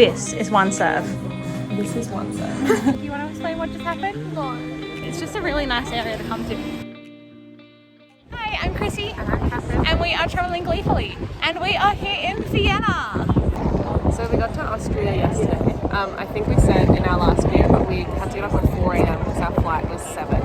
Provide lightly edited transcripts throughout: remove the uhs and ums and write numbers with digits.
This is one serve. This is one serve. Do you want to explain what just happened? No. It's just a really nice area to come to. Hi, I'm Krissie. And I'm Katherine. And we are travelling gleefully. And we are here in Vienna. So we got to Austria yesterday. I think we said in our last video, but we had to get up at 4 a.m. because our flight was 7.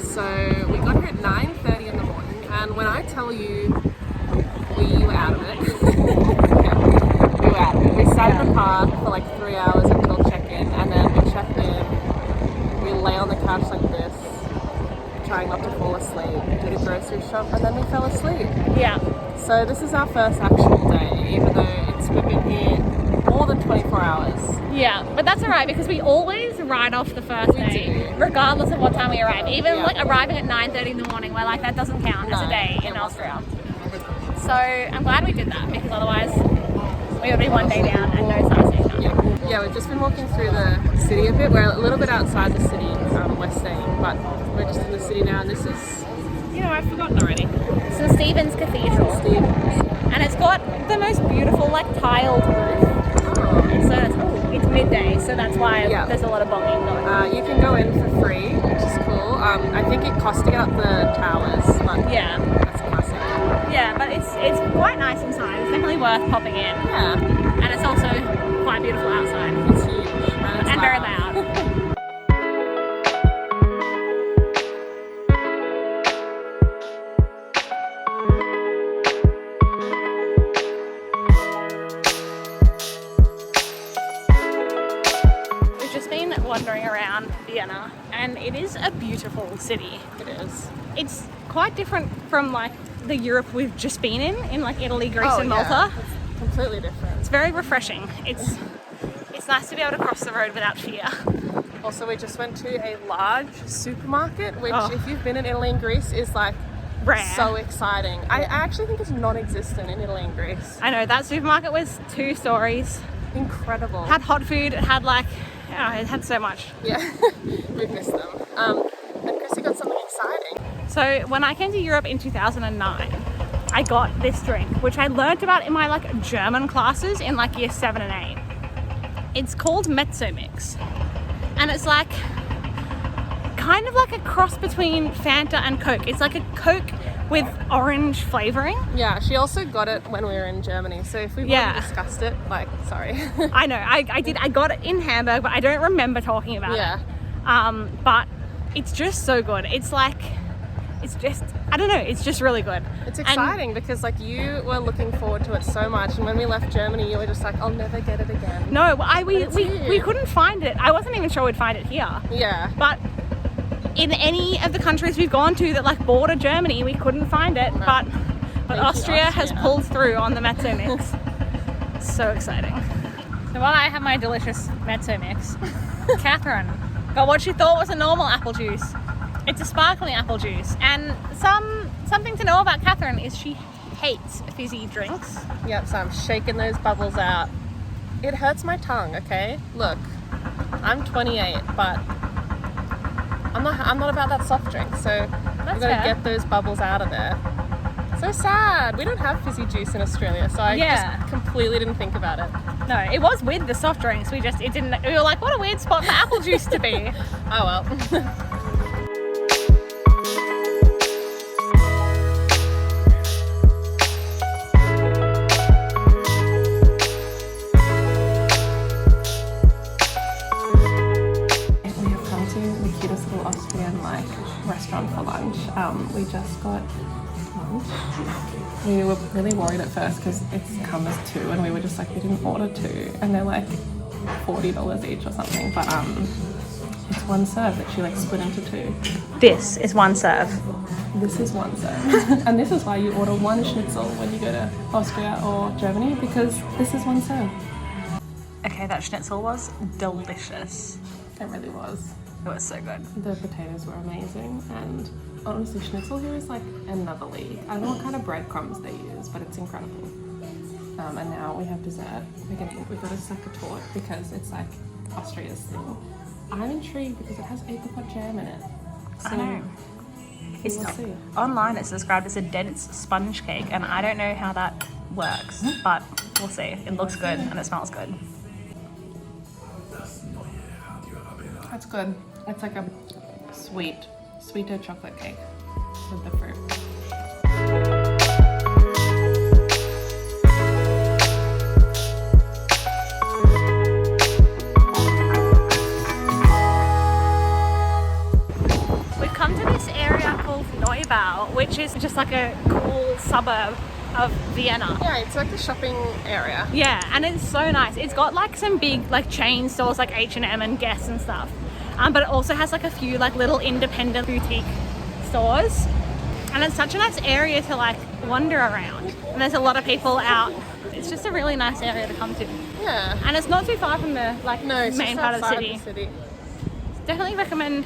So we got here at 9:30 in the morning. And when I tell you we were out of it, we were out of it. We sat in the park for like 3 hours until check-in, and then we checked in. We lay on the couch like this, trying not to fall asleep, did a grocery shop, and then we fell asleep. Yeah. So this is our first actual day, even though we've been here more than 24 hours. Yeah, but that's alright because we always ride off the first day, regardless of what time we arrive. Even like arriving at 9:30 in the morning, we're like, that doesn't count as a day in Austria. So I'm glad we did that because otherwise we would be one day down and no sightseeing. Yeah, we've just been walking through the city a bit. We're a little bit outside the city, we're staying, but we're just in the city now, and this is, I've forgotten already. St. Stephen's Cathedral. And it's got the most beautiful like tiled roof. It's midday, so that's why there's a lot of bombing going on. You can go in for free, which is cool. I think it costs to get up the towers, but that's classic. Yeah, but it's quite nice inside. It's definitely worth popping in. Yeah. And it's also quite beautiful outside. It's huge. And very loud. Wandering around Vienna, and it is a beautiful city. It is. It's quite different from like the Europe we've just been in like Italy, Greece and Malta. It's completely different. It's very refreshing. It's nice to be able to cross the road without fear. Also, we just went to a large supermarket, which if you've been in Italy and Greece is like rare. So exciting. I actually think it's non-existent in Italy and Greece. I know, that supermarket was 2 stories. Incredible. Had hot food, it had like, it had so much. Yeah, we've missed them. And Krissie got something exciting. So when I came to Europe in 2009, I got this drink, which I learned about in my like German classes in like year 7 and 8. It's called Mezzo Mix. And it's like, kind of like a cross between Fanta and Coke. It's like a Coke with orange flavouring. Yeah, she also got it when we were in Germany, so if we've already discussed it, like, sorry. I know, I did, I got it in Hamburg, but I don't remember talking about it. But it's just so good. It's like, it's just, I don't know, it's just really good. It's exciting because like you were looking forward to it so much, and when we left Germany you were just like, I'll never get it again. No, we couldn't find it. I wasn't even sure we'd find it here. Yeah. But in any of the countries we've gone to that like border Germany, we couldn't find it. No. But Austria has pulled through on the Mezzo Mix. So exciting. So while I have my delicious Mezzo Mix, Katherine got what she thought was a normal apple juice. It's a sparkling apple juice. And something to know about Katherine is she hates fizzy drinks. Yep, so I'm shaking those bubbles out. It hurts my tongue, okay? Look, I'm 28, but I'm not about that soft drink, so I've got to get those bubbles out of there. So sad. We don't have fizzy juice in Australia, so I just completely didn't think about it. No, it was with the soft drinks. We were like, what a weird spot for apple juice to be. Oh well. Austrian restaurant for lunch. We just got lunch. We were really worried at first because it's come as 2 and we were just like, we didn't order 2 and they're like $40 each or something, but it's one serve that she like split into 2. This is one serve. This is one serve. And this is why you order 1 schnitzel when you go to Austria or Germany, because this is one serve. Okay, that schnitzel was delicious. It really was. It was so good. The potatoes were amazing, and honestly, schnitzel here is like another league. I don't know what kind of breadcrumbs they use, but it's incredible. And now we have dessert. We've got a Sachertorte because it's like Austria's thing. I'm intrigued because it has apricot jam in it. So I know. Online it's described as a dense sponge cake, and I don't know how that works, but we'll see. It looks good and it smells good. That's good. It's like a sweeter chocolate cake with the fruit. We've come to this area called Neubau, which is just like a cool suburb of Vienna. Yeah, it's like the shopping area. Yeah, and it's so nice. It's got like some big like chain stores like H&M and Guess and stuff. But it also has like a few like little independent boutique stores. And it's such a nice area to like wander around. And there's a lot of people out. It's just a really nice area to come to. Yeah. And it's not too far from the like main part of the city. city. Definitely recommend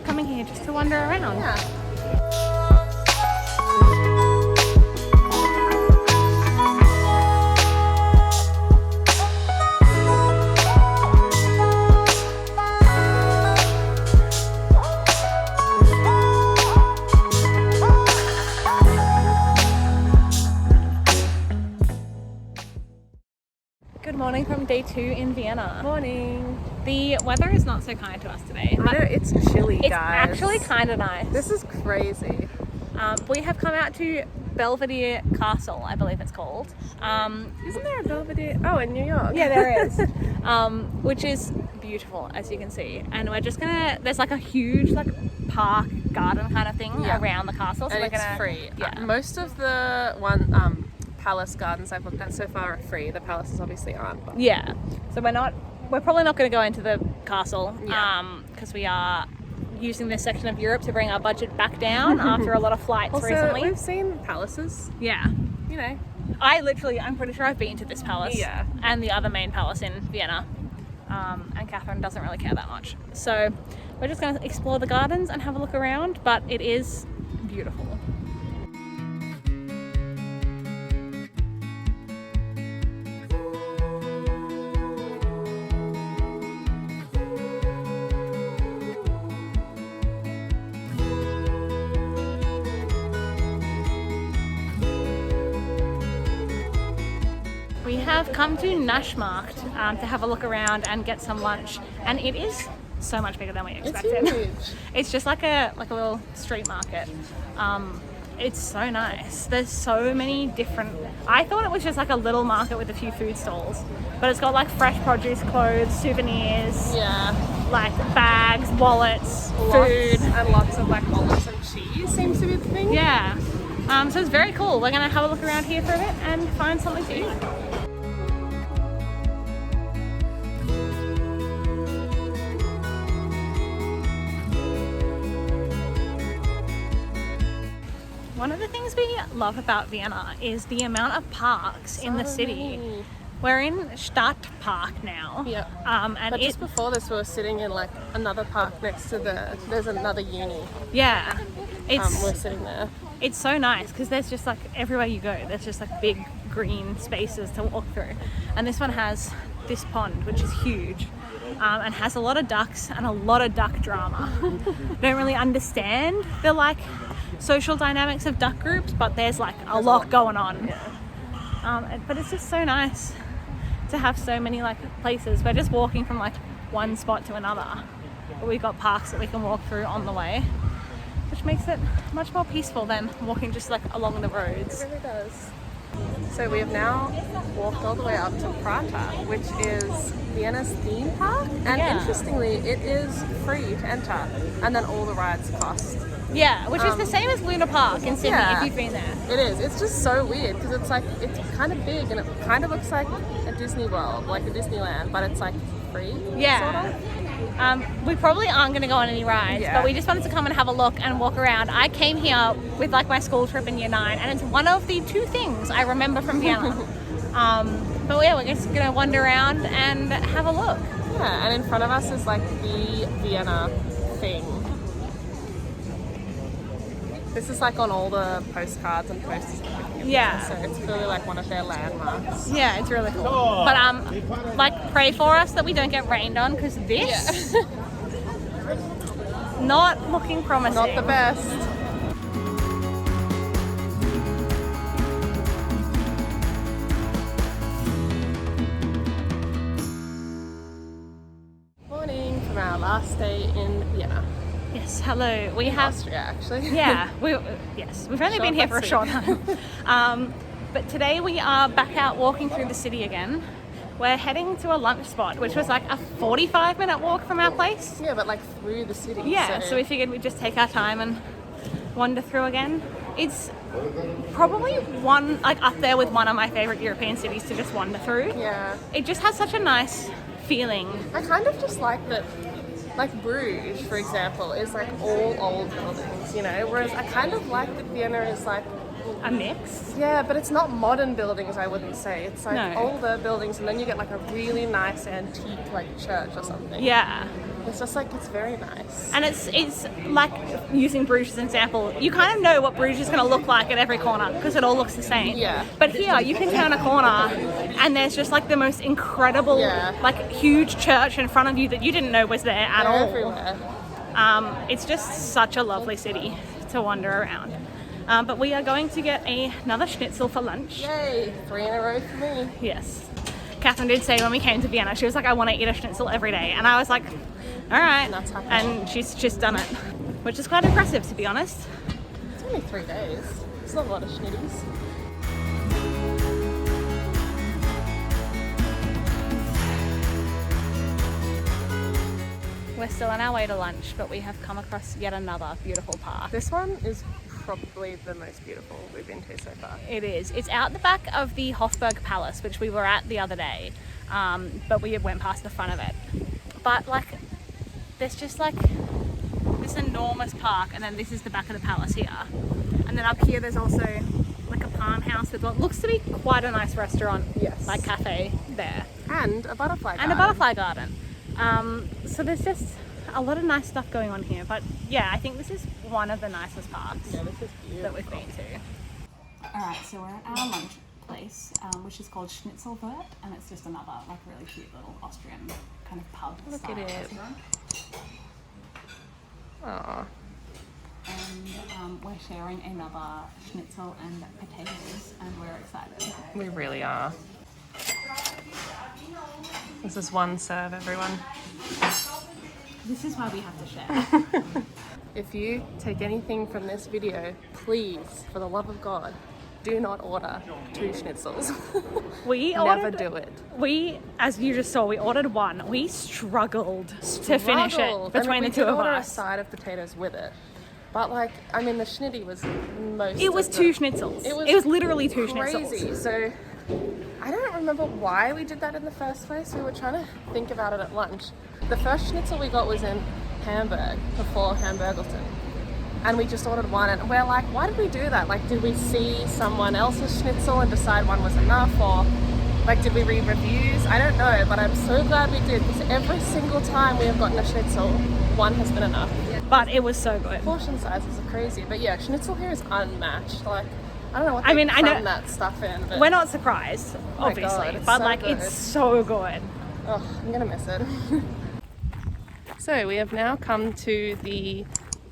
coming here just to wander around. Yeah. Good morning from day 2 in Vienna. Morning. The weather is not so kind to us today. I know, it's chilly, It's guys. actually kind of nice. This is crazy. We have come out to Belvedere Castle, I believe it's called. Isn't there a Belvedere? Oh, in New York. Yeah, there is. Which is beautiful, as you can see. And we're just gonna, there's like a huge like park garden kind of thing around the castle. So And we're it's gonna, free. Yeah. Most of the palace gardens I've looked at so far are free. The palaces obviously aren't. But Yeah. So we're probably not going to go into the castle because we are using this section of Europe to bring our budget back down after a lot of flights also, recently. we've seen palaces. Yeah. You know. I'm pretty sure I've been to this palace. Yeah. And the other main palace in Vienna. And Katherine doesn't really care that much. So we're just going to explore the gardens and have a look around, but it is beautiful. We have come to Naschmarkt to have a look around and get some lunch, and it is so much bigger than we expected. It's huge. It's just like a little street market. It's so nice. There's so many different. I thought it was just like a little market with a few food stalls, but it's got like fresh produce, clothes, souvenirs, Yeah. like bags, wallets, food. And lots of like olives and cheese seems to be the thing. Yeah. So it's very cool. We're gonna have a look around here for a bit and find something to eat. One of the things we love about Vienna is the amount of parks in the city. Many. We're in Stadtpark now. Yeah. And But just before this, we were sitting in like another park next to there's another uni. yeah, We're sitting there. it's so nice because there's just like everywhere you go, there's just like big green spaces to walk through. And this one has this pond, which is huge, and has a lot of ducks and a lot of duck drama. Don't really understand the like social dynamics of duck groups, but there's like a lot going on. Yeah. But it's just so nice to have so many like places. We're just walking from like one spot to another, but we've got parks that we can walk through on the way, which makes it much more peaceful than walking just like along the roads. It really does. So we have now walked all the way up to Prater, which is Vienna's theme park, and interestingly, it is free to enter, and then all the rides cost. Yeah, which is the same as Luna Park in Sydney if you've been there. It is. It's just so weird because it's like it's kind of big and it kind of looks like a Disney World, like a Disneyland, but it's like free. Yeah. Sort of. We probably aren't going to go on any rides, but we just wanted to come and have a look and walk around. I came here with like my school trip in year 9, and it's one of the 2 things I remember from Vienna. But yeah, we're just going to wander around and have a look. Yeah, and in front of us is like the Vienna thing. This is like on all the postcards and posters. Yeah. So it's clearly like one of their landmarks. Yeah, it's really cool. But like pray for us that we don't get rained on because this not looking promising. Not the best. last day in Vienna. Yes, hello. We have Austria, actually. Yeah, we've only been here for a short time. But today we are back out walking through the city again. We're heading to a lunch spot, which was like a 45-minute walk from our place. Yeah, but like through the city. Yeah, so we figured we'd just take our time and wander through again. It's probably one, like up there with one of my favourite European cities to just wander through. Yeah. It just has such a nice feeling. I kind of just like that, like Bruges, for example, is like all old buildings, you know, whereas I kind of like that Vienna is like A mix. yeah, but it's not modern buildings, I wouldn't say. It's like older buildings, and then you get like a really nice antique like church or something. Yeah. It's just like, it's very nice. And it's like, using Bruges as an example, you kind of know what Bruges is going to look like at every corner because it all looks the same. Yeah. But here, you can turn a corner and there's just like the most incredible, like huge church in front of you that you didn't know was there at all. Everywhere. It's just such a lovely city to wander around. But we are going to get another schnitzel for lunch. Yay, 3 in a row for me. Yes. Catherine did say when we came to Vienna, she was like, I want to eat a schnitzel every day. And I was like, all right. And she's just done it, which is quite impressive, to be honest. It's only 3 days. It's not a lot of schnitties. We're still on our way to lunch, but we have come across yet another beautiful park. This one is probably the most beautiful we've been to so far. It is. It's out the back of the Hofburg Palace, which we were at the other day, but we went past the front of it. But like, there's just like this enormous park, and then this is the back of the palace here. And then up here there's also like a palm house with what looks to be quite a nice restaurant, like cafe there. And a butterfly garden. And a butterfly garden. So there's just a lot of nice stuff going on here, but yeah, I think this is one of the nicest parks Yeah, this is beautiful. that we've been to. Alright, so we're at our lunch place, which is called Schnitzelwirt, and it's just another like really cute little Austrian kind of pub style restaurant. Aww. And we're sharing another schnitzel and potatoes, and we're excited. We really are. This is one serve, everyone. This is why we have to share. If you take anything from this video, please, for the love of God, do not order 2 schnitzels. We never do it. We, as you just saw, we ordered one. We struggled to finish it between the two of order us. a side of potatoes with it. But like, I mean, the schnitty was most. It was 2 schnitzels. It was literally 2 schnitzels. Crazy. So I don't remember why we did that in the first place. We were trying to think about it at lunch. The first schnitzel we got was in Hamburg, before Hamburgelton. And we just ordered one, and we're like, why did we do that? Like, did we see someone else's schnitzel and decide one was enough? Or like, did we read reviews? I don't know, but I'm so glad we did, because every single time we have gotten a schnitzel, one has been enough. But it was so good. Portion sizes are crazy, but yeah, schnitzel here is unmatched. Like, I don't know what they cram that stuff in. But we're not surprised, obviously, God, but so like, good. it's so good. Oh, I'm gonna miss it. So we have now come to the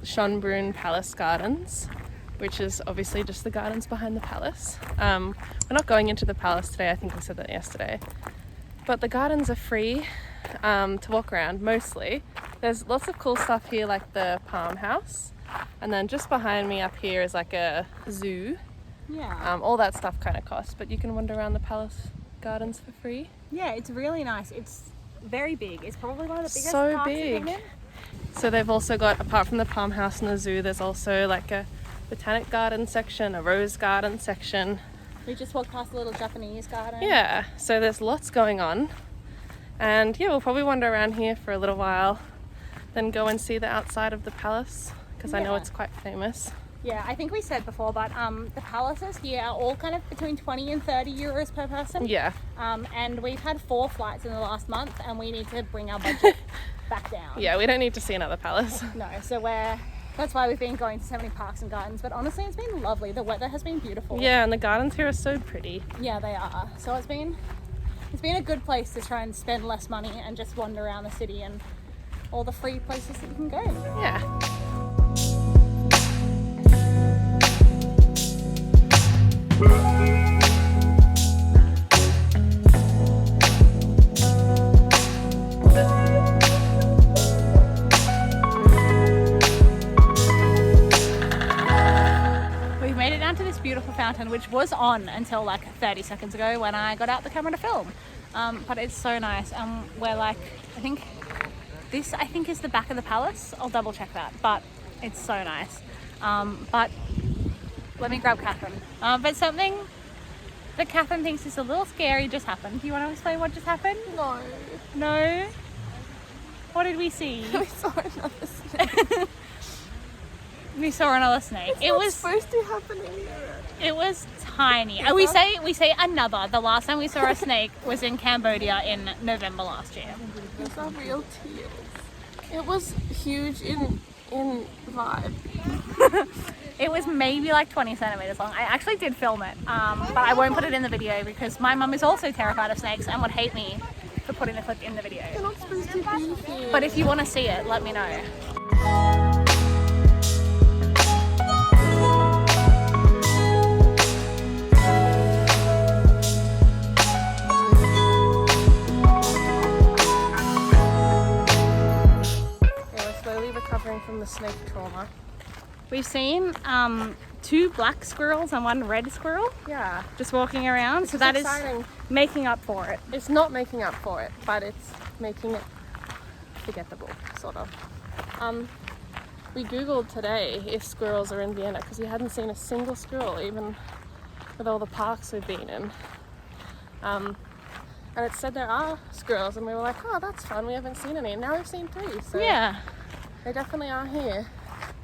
Schonbrunn Palace Gardens, which is obviously just the gardens behind the palace. We're not going into the palace today, I think we said that yesterday. But the gardens are free to walk around, mostly. There's lots of cool stuff here, like the palm house. And then just behind me up here is like a zoo. Yeah. All that stuff kind of costs, but you can wander around the palace gardens for free. Yeah, it's really nice. It's very big. It's probably one of the biggest So parks big. we've been in. So they've also got, apart from the palm house and the zoo, there's also like a botanic garden section, a rose garden section. We just walked past a little Japanese garden. Yeah, so there's lots going on. And yeah, we'll probably wander around here for a little while, then go and see the outside of the palace, because I know it's quite famous. Yeah, I think we said before, but the palaces here are all kind of between 20 and 30 euros per person. Yeah. And we've had 4 flights in the last month, and we need to bring our budget back down. Yeah, we don't need to see another palace. No, so that's why we've been going to so many parks and gardens, but honestly it's been lovely. The weather has been beautiful. Yeah, and the gardens here are so pretty. Yeah, they are. So it's been a good place to try and spend less money and just wander around the city and all the free places that you can go. Yeah. fountain, which was on until like 30 seconds ago when I got out the camera to film. But it's so nice. We're like, I think this is the back of the palace. I'll double check that, but it's so nice. But let me grab Katherine. But something that Katherine thinks is a little scary just happened. Do you want to explain what just happened? No. No? What did we see? We saw another snake. We saw another snake. It was supposed to happen in Europe. It was tiny. We say another. The last time we saw a snake was in Cambodia in November last year. Those are real tears. It was huge in vibe. It was maybe like 20 centimeters long. I actually did film it, but I won't put it in the video because my mum is also terrified of snakes and would hate me for putting the clip in the video. They're not supposed to be here. But if you want to see it, let me know. Recovering from the snake trauma. We've seen 2 black squirrels and 1 red squirrel. Yeah. Just walking around. So that exciting. Is making up for it. It's not making up for it, but it's making it forgettable, sort of. We googled today if squirrels are in Vienna because we hadn't seen a single squirrel, even with all the parks we've been in. And it said there are squirrels, and we were like, oh, that's fun. We haven't seen any. And now we've seen 3. So yeah. They definitely are here.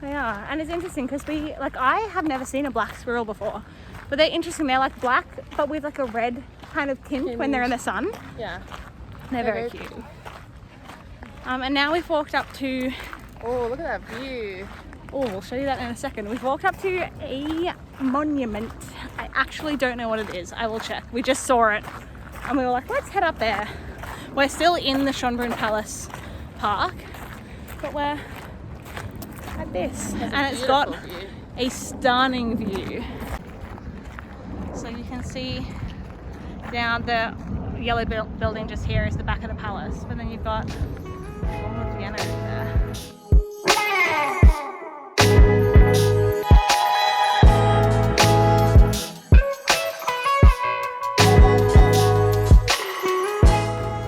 They are, and it's interesting because I have never seen a black squirrel before, but they're interesting. They're like black, but with like a red kind of tint when they're in the sun. Yeah. They're very cute. And now we've walked up to... Oh, look at that view. Oh, we'll show you that in a second. We've walked up to a monument. I actually don't know what it is. I will check. We just saw it, and we were like, let's head up there. We're still in the Schonbrunn Palace Park, but we're at this, and it's got a stunning view. So you can see down the yellow building just here is the back of the palace, but then you've got all of Vienna there.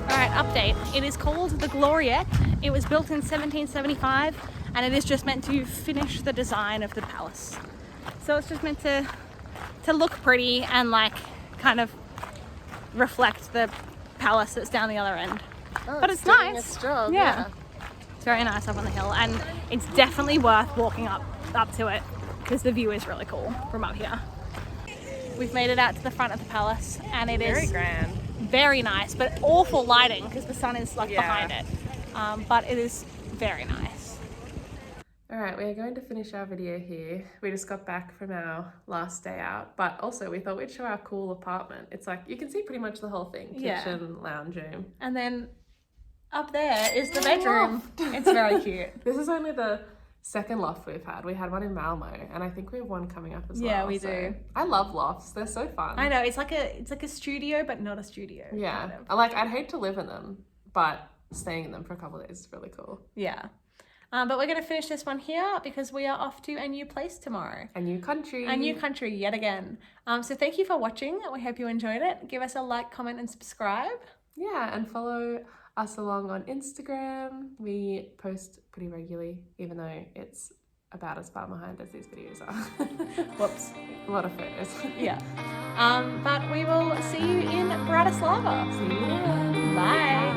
Alright, update. It is called the Gloriette. It was built in 1775, and it is just meant to finish the design of the palace. So it's just meant to look pretty and like kind of reflect the palace that's down the other end. Oh, but it's nice. Its job, yeah. It's very nice up on the hill, and it's definitely worth walking up to it because the view is really cool from up here. We've made it out to the front of the palace, and it is very grand, very nice, but awful lighting because the sun is like behind it. But it is very nice. Alright, we're going to finish our video here. We just got back from our last day out, but also we thought we'd show our cool apartment. It's like, you can see pretty much the whole thing. Kitchen, lounge room. And then up there is the bedroom. It's very cute. This is only the second loft we've had. We had one in Malmo, and I think we have one coming up as well. Yeah, we do. I love lofts. They're so fun. I know, it's like a studio, but not a studio. Yeah. Kind of. I'd hate to live in them, but staying in them for a couple of days is really cool. Yeah. But we're going to finish this one here because we are off to a new place tomorrow. A new country. A new country yet again. So thank you for watching. We hope you enjoyed it. Give us a like, comment, and subscribe. Yeah, and follow us along on Instagram. We post pretty regularly, even though it's about as far behind as these videos are. Whoops. A lot of photos. Yeah. But we will see you in Bratislava. See you then. Bye.